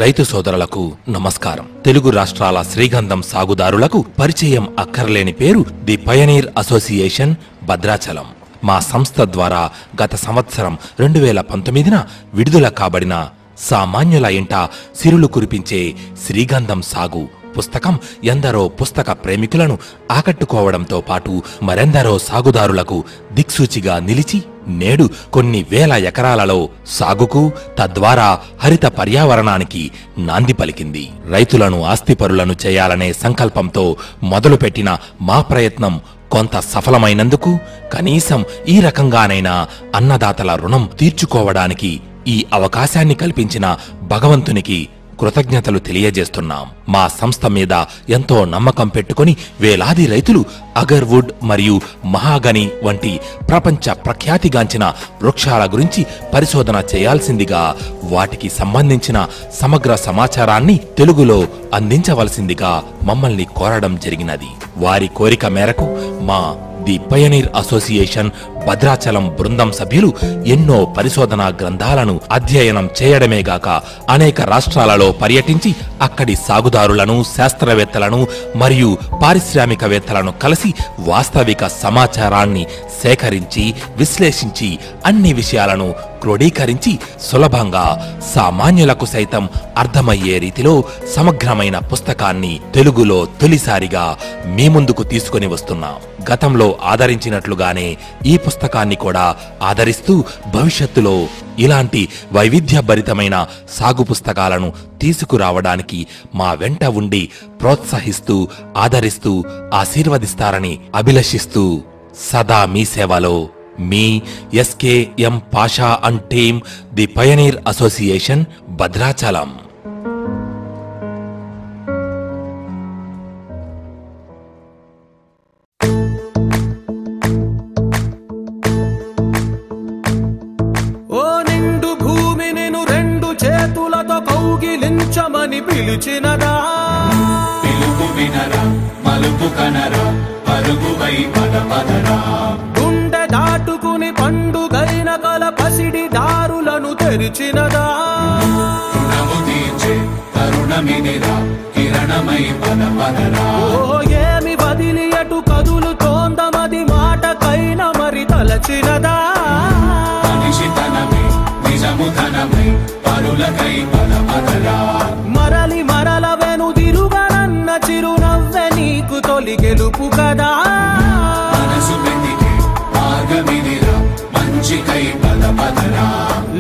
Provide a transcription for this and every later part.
రైతు సోదరులకు నమస్కారం. తెలుగు రాష్ట్రాల శ్రీగంధం సాగుదారులకు పరిచయం అక్కర్లేని పేరు ది పయనీర్ అసోసియేషన్ భద్రాచలం. మా సంస్థ ద్వారా గత సంవత్సరం 2019న విడుదల కాబడిన సామాన్యుల ఇంట సిరులు కురిపించే శ్రీగంధం సాగు పుస్తకం ఎందరో పుస్తక ప్రేమికులను ఆకట్టుకోవడంతో పాటు మరెందరో సాగుదారులకు దిక్సూచిగా నిలిచి నేడు కొన్ని వేల ఎకరాలలో సాగుకు తద్వారా హరిత పర్యావరణానికి నాంది పలికింది. రైతులను ఆస్తిపరులను చేయాలనే సంకల్పంతో మొదలుపెట్టిన మా ప్రయత్నం కొంత సఫలమైనందుకు కనీసం ఈ రకంగానైనా అన్నదాతల రుణం తీర్చుకోవడానికి ఈ అవకాశాన్ని కల్పించిన భగవంతునికి కృతజ్ఞతలు తెలియజేస్తున్నాం. మా సంస్థ మీద ఎంతో నమ్మకం పెట్టుకుని వేలాది రైతులు అగర్వుడ్ మరియు మహాగని వంటి ప్రపంచ ప్రఖ్యాతిగాంచిన వృక్షాల గురించి పరిశోధన చేయాల్సిందిగా, వాటికి సంబంధించిన సమగ్ర సమాచారాన్ని తెలుగులో అందించవలసిందిగా మమ్మల్ని కోరడం జరిగినది. వారి కోరిక మేరకు మా ది పయనీర్ అసోసియేషన్ భద్రాచలం బృందం సభ్యులు ఎన్నో పరిశోధనా గ్రంథాలను అధ్యయనం చేయడమేగాక అనేక రాష్ట్రాలలో పర్యటించి అక్కడి సాగుదారులను, శాస్త్రవేత్తలను మరియు పారిశ్రామికవేత్తలను కలిసి వాస్తవిక సమాచారాన్ని సేకరించి విశ్లేషించి అన్ని విషయాలను క్రోడీకరించి సులభంగా సామాన్యులకు సైతం అర్థమయ్యే రీతిలో సమగ్రమైన పుస్తకాన్ని తెలుగులో తొలిసారిగా మీ ముందుకు తీసుకుని వస్తున్నాం. గతంలో ఆదరించినట్లుగానే ఈ పుస్తకాన్ని కూడా ఆదరిస్తూ భవిష్యత్తులో ఇలాంటి వైవిధ్యభరితమైన సాగు పుస్తకాలను తీసుకురావడానికి మా వెంట ఉండి ప్రోత్సహిస్తూ ఆదరిస్తూ ఆశీర్వదిస్తారని అభిలషిస్తూ సదా మీ సేవలో మీ SKM Pasha and team, the pioneer association Bhadrachalam. ఓ నిండు భూమి నిన్ను రెండు చేతులతో కౌగిలించమని పిలిచినదా, పిలుపు వినరా మలుపు కనరా పరుగువై పదపదరా, గుండె దాటుకుని పండుగైన కల పసిడి దారులను తెరిచినదా, రుణము తీర్చే తరుణమినిరా కిరణమై పదపదరా, ఓ ఏమి వదిలి అటు కదులుతోందమది మాటకైన మరి తలచినదా, మనిషితనమై నిజముతనమై పరులకై పదపదరా, మరలి మరల వెనుదిరుగనన్న చిరునవ్వె నీకు తొలి గెలుపు కదా, మనసు వెతికే మార్గమినిరా మంచికై పదపదరా,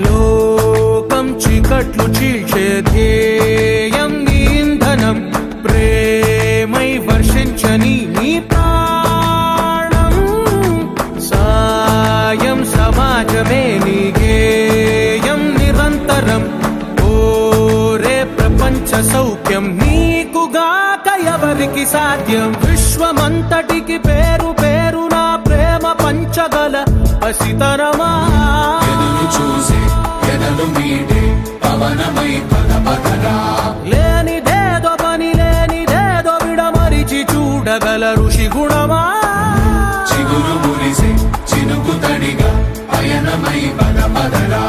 లోకం చీకట్లు చీల్చే ధ్యేయం నీ ఇంధనం, ప్రేమై వర్షించని నీ ప్రాణం, సాయం సమాజమే నీ గేయం నిరంతరం, ఓరే ప్రపంచ సౌఖ్యం నీకుగాక ఎవరికి సాధ్యం, విశ్వమంతటికి పేరు పేరు నా ప్రేమ పంచగల పసితరమా, ఎదురు చూసే ఎదలు మీడే పవనమై పదపదరా, లేనిదేదో పని లేనిదేదో విడమరిచి చూడగల ఋషి గుణమా, చిగురు మురిసే చినుకు తడిగా పయనమై పదపదరా.